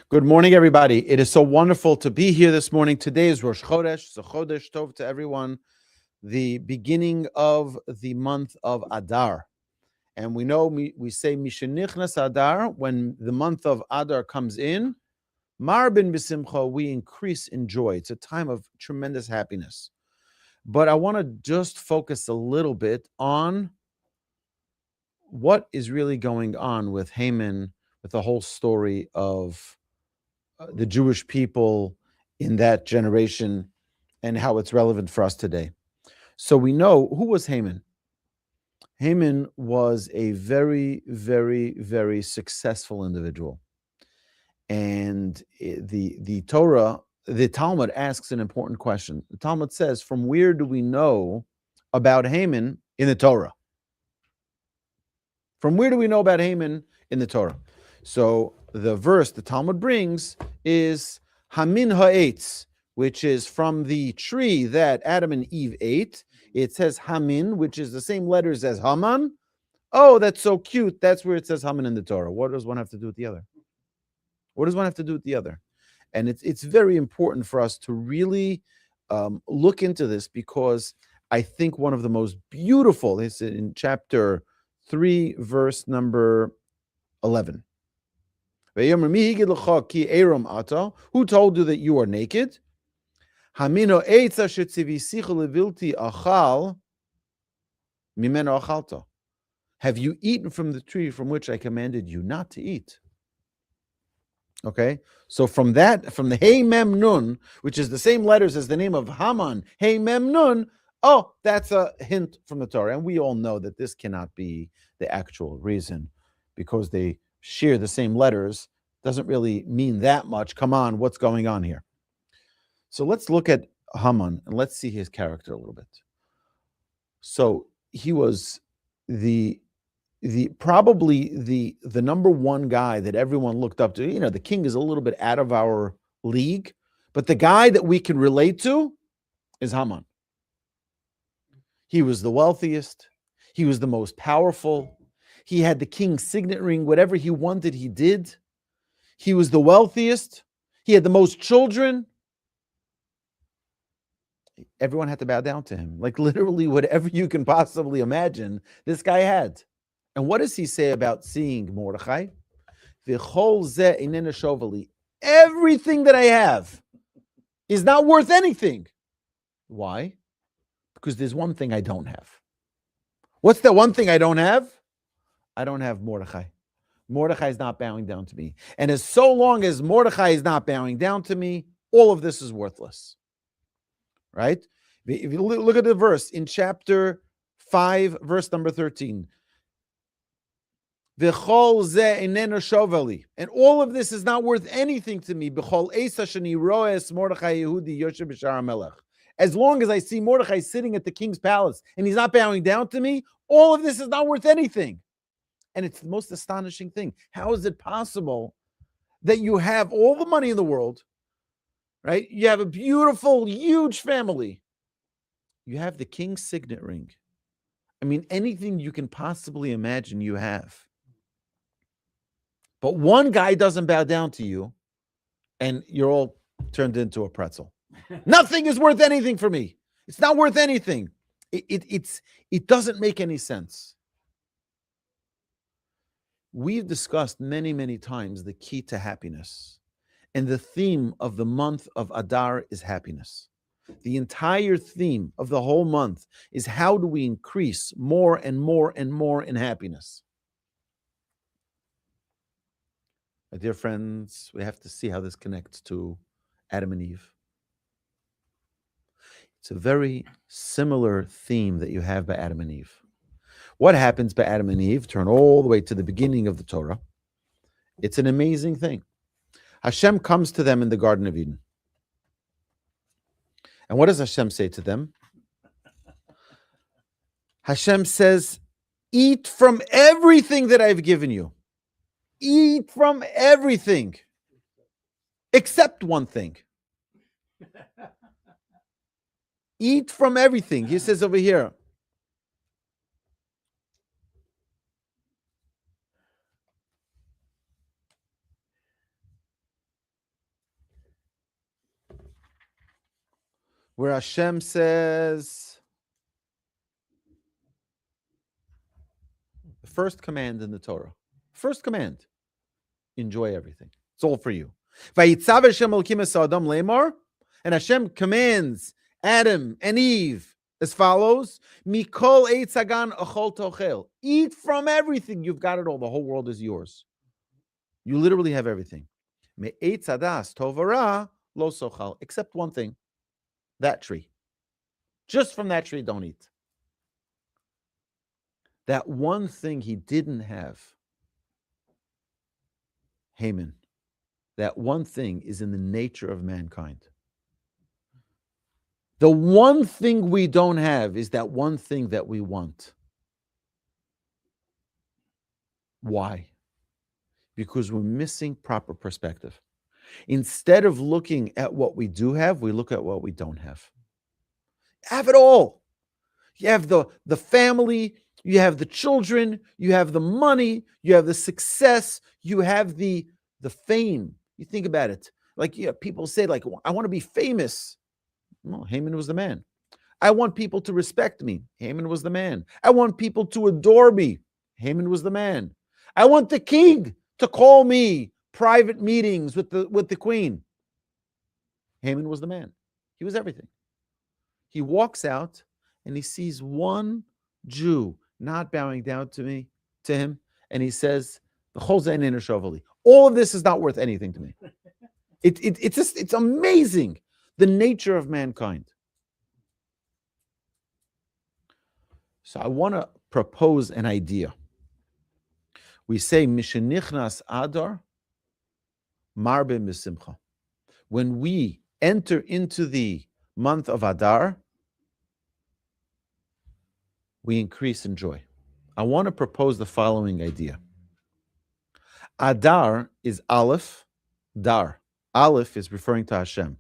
Good morning, everybody. It is so wonderful to be here this morning. Today is Rosh Chodesh, so Chodesh Tov to everyone, the beginning of the month of Adar. And we know we say Mishenichnas Adar, when the month of Adar comes in, Marbin B'Simcha, we increase in joy. It's a time of tremendous happiness. But I want to just focus a little bit on what is really going on with Haman, with the whole story of the Jewish people in that generation and how it's relevant for us today. So we know, who was Haman? Haman was a very, very, very successful individual. And the Torah, the Talmud asks an important question. The Talmud says, from where do we know about Haman in the Torah? From where do we know about Haman in the Torah? So the verse the Talmud brings is Hamin Had It ALL, which is from the tree that Adam and Eve ate. It says Hamin, which is the same letters as Haman. Oh, that's so cute. That's where it says Haman in the Torah. What does one have to do with the other? What does one have to do with the other? And it's very important for us to really look into this, because I think one of the most beautiful is in chapter 3, verse number 11. Who told you that you are naked? Have you eaten from the tree from which I commanded you not to eat? Okay, so from the Hey Mem Nun, which is the same letters as the name of Haman, Hey Mem Nun, oh, that's a hint from the Torah. And we all know that this cannot be the actual reason, because they share the same letters. Doesn't really mean that much. Come on, what's going on here? So let's look at Haman and let's see his character a little bit. So he was probably the number one guy that everyone looked up to. You know, the king is a little bit out of our league, but the guy that we can relate to is Haman. He was the wealthiest. He was the most powerful. He had the king's signet ring. Whatever he wanted, he did. He was the wealthiest. He had the most children. Everyone had to bow down to him. Like literally whatever you can possibly imagine, this guy had. And what does he say about seeing Mordechai? Everything that I have is not worth anything. Why? Because there's one thing I don't have. What's the one thing I don't have? I don't have Mordechai. Mordechai is not bowing down to me. And as so long as Mordechai is not bowing down to me, all of this is worthless. Right? If you look at the verse in chapter 5, verse number 13. And all of this is not worth anything to me. As long as I see Mordechai sitting at the king's palace and he's not bowing down to me, all of this is not worth anything. And it's the most astonishing thing. How is it possible that you have all the money in the world, right? You have a beautiful, huge family. You have the king's signet ring. I mean, anything you can possibly imagine you have. But one guy doesn't bow down to you, and you're all turned into a pretzel. Nothing is worth anything for me. It's not worth anything. It doesn't make any sense. We've discussed many, many times the key to happiness. And the theme of the month of Adar is happiness. The entire theme of the whole month is how do we increase more and more and more in happiness. My dear friends, we have to see how this connects to Adam and Eve. It's a very similar theme that you have by Adam and Eve. What happens by Adam and Eve? Turn all the way to the beginning of the Torah. It's an amazing thing. Hashem comes to them in the Garden of Eden. And what does Hashem say to them? Hashem says, eat from everything that I've given you. Eat from everything. Except one thing. Eat from everything. He says over here. where Hashem says, the first command in the Torah, first command, enjoy everything. It's all for you. Vayitzav Hashem Elokecha es ha'adam lemar, and Hashem commands Adam and Eve as follows: Mikol eitz hagan achol tochel. Eat from everything. You've got it all. The whole world is yours. You literally have everything. Me'etz hadas tov hara lo sochal, except one thing, that tree. Just from that tree, don't eat. That one thing he didn't have, Haman, that one thing is in the nature of mankind. The one thing we don't have is that one thing that we want. Why? Because we're missing proper perspective. Instead of looking at what we do have, we look at what we don't have. Have it all. You have the family, you have the children, you have the money, you have the success, you have the fame. You think about it. Like, people say, like, I want to be famous. Well, Haman was the man. I want people to respect me. Haman was the man. I want people to adore me. Haman was the man. I want the king to call me private meetings with the queen. Haman was the man. He was everything. He walks out and he sees one Jew not bowing down to him, and he says, all of this is not worth anything to me. It's amazing, the nature of mankind. So I want to propose an idea. We say, Mishenichnas Adar, Marbe Misimcha. When we enter into the month of Adar, we increase in joy. I want to propose the following idea. Adar is Aleph, Dar. Aleph is referring to Hashem.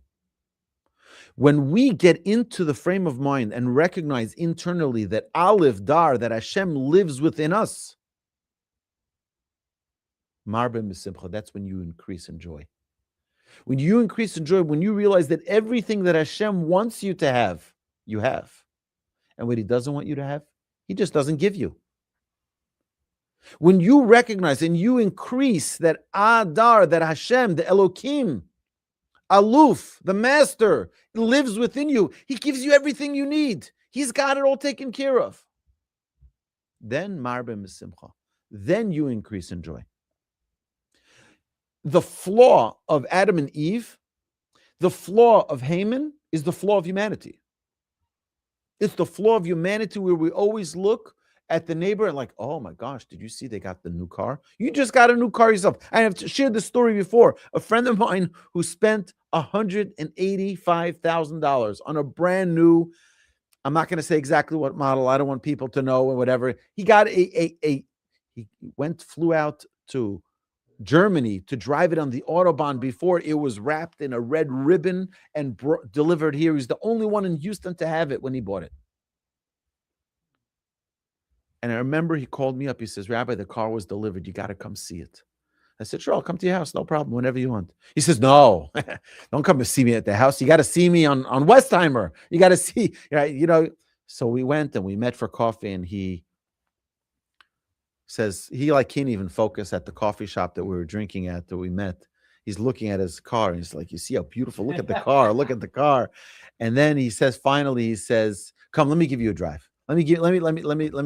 When we get into the frame of mind and recognize internally that Aleph, Dar, that Hashem lives within us, Marbe Misimcha, that's when you increase in joy. When you increase in joy, when you realize that everything that Hashem wants you to have, you have. And what he doesn't want you to have, he just doesn't give you. When you recognize and you increase that Adar, that Hashem, the Elokim, Aluf, the master, lives within you, he gives you everything you need. He's got it all taken care of. Then Marbe Misimcha. Then you increase in joy. The flaw of Adam and Eve, the flaw of Haman, is the flaw of humanity. It's the flaw of humanity where we always look at the neighbor and like, oh my gosh, did you see they got the new car? You just got a new car yourself. I have shared this story before. A friend of mine who spent $185,000 on a brand new, I'm not going to say exactly what model. I don't want people to know or whatever. He got he flew out to Germany to drive it on the Autobahn before it was wrapped in a red ribbon and delivered here. He's the only one in Houston to have it when he bought it. And I remember he called me up. He says, Rabbi, the car was delivered. You got to come see it. I said, sure, I'll come to your house. No problem, whenever you want. He says, no, don't come to see me at the house. You got to see me on Westheimer. You got to see, So we went and we met for coffee, and he says he can't even focus at the coffee shop that we were drinking at that we met. He's looking at his car and he's like, you see how beautiful, look at the car, look at the car. And then he says, finally, he says, come, let me give you a drive. Let me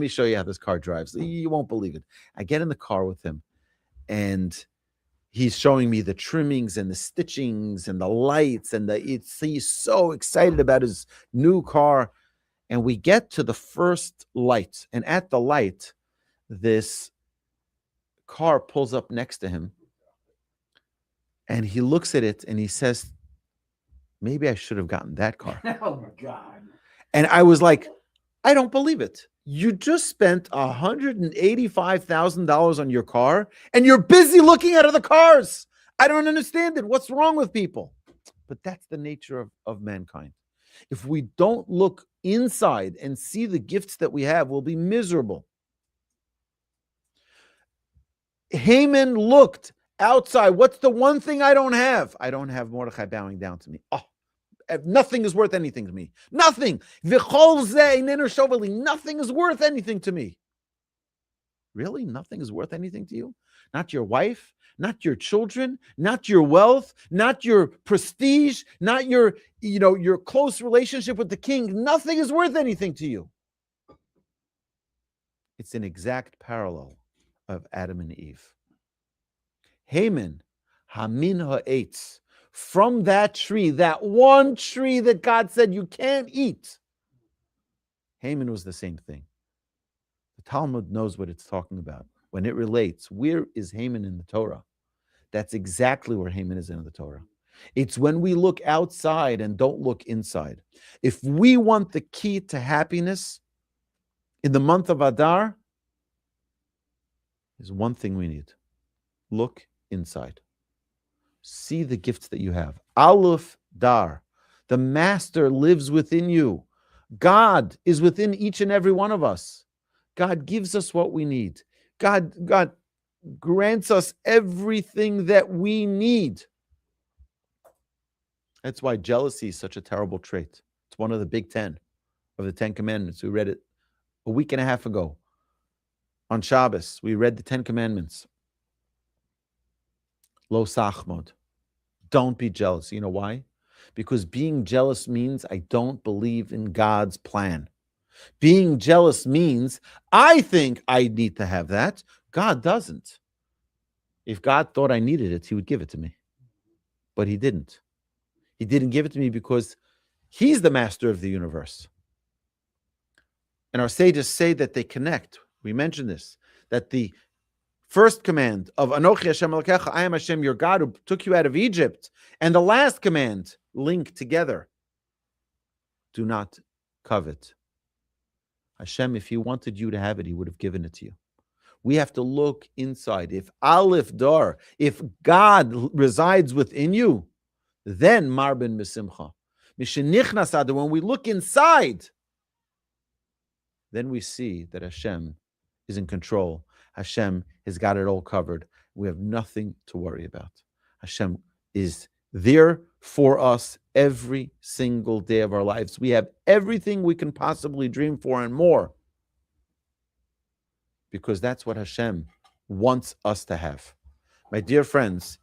show you how this car drives. You won't believe it. I get in the car with him and he's showing me the trimmings and the stitchings and the lights and he's so excited about his new car. And we get to the first light, and at the light, this car pulls up next to him and he looks at it and he says, maybe I should have gotten that car. Oh my God. And I was like, I don't believe it. You just spent $185,000 on your car and you're busy looking at other cars. I don't understand it. What's wrong with people? But that's the nature of mankind. If we don't look inside and see the gifts that we have, we'll be miserable. Haman looked outside. What's the one thing I don't have? I don't have Mordechai bowing down to me. Oh, Nothing is worth anything to me. Nothing. Nothing is worth anything to me. Really? Nothing is worth anything to you? Not your wife, not your children, not your wealth, not your prestige, not your close relationship with the king. Nothing is worth anything to you. It's an exact parallel of Adam and Eve. Haman, Hamin Had It ALL, from that tree, that one tree that God said you can't eat. Haman was the same thing. The Talmud knows what it's talking about. When it relates, where is Haman in the Torah? That's exactly where Haman is in the Torah. It's when we look outside and don't look inside. If we want the key to happiness in the month of Adar, there's one thing we need. Look inside. See the gifts that you have. Aleph Dar. The Master lives within you. God is within each and every one of us. God gives us what we need. God grants us everything that we need. That's why jealousy is such a terrible trait. It's one of the big 10 of the 10 Commandments. We read it a week and a half ago. On Shabbos, we read the 10 Commandments. Lo Tachmod. Don't be jealous. You know why? Because being jealous means I don't believe in God's plan. Being jealous means I think I need to have that. God doesn't. If God thought I needed it, he would give it to me. But he didn't. He didn't give it to me because he's the master of the universe. And our sages say that they connect. We mentioned this, that the first command of Anochi Hashem Elokecha, I am Hashem, your God, who took you out of Egypt, and the last command link together. Do not covet. Hashem, if he wanted you to have it, he would have given it to you. We have to look inside. If Aleph Dar, if God resides within you, then Marbin Mesimcha. Mishenichnas Adar, when we look inside, then we see that Hashem is in control. Hashem has got it all covered. We have nothing to worry about. Hashem is there for us every single day of our lives. We have everything we can possibly dream for and more, because that's what Hashem wants us to have. My dear friends,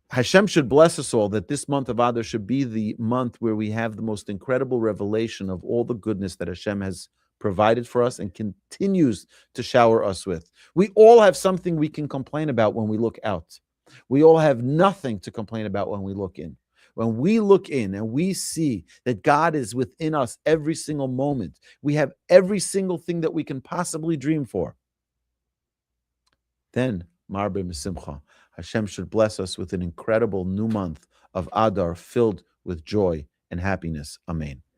Hashem should bless us all that this month of Adar should be the month where we have the most incredible revelation of all the goodness that Hashem has provided for us and continues to shower us with. We all have something we can complain about when we look out. We all have nothing to complain about when we look in. When we look in and we see that God is within us every single moment, we have every single thing that we can possibly dream for, then Marbe Mesimcha, Hashem should bless us with an incredible new month of Adar filled with joy and happiness. Amen.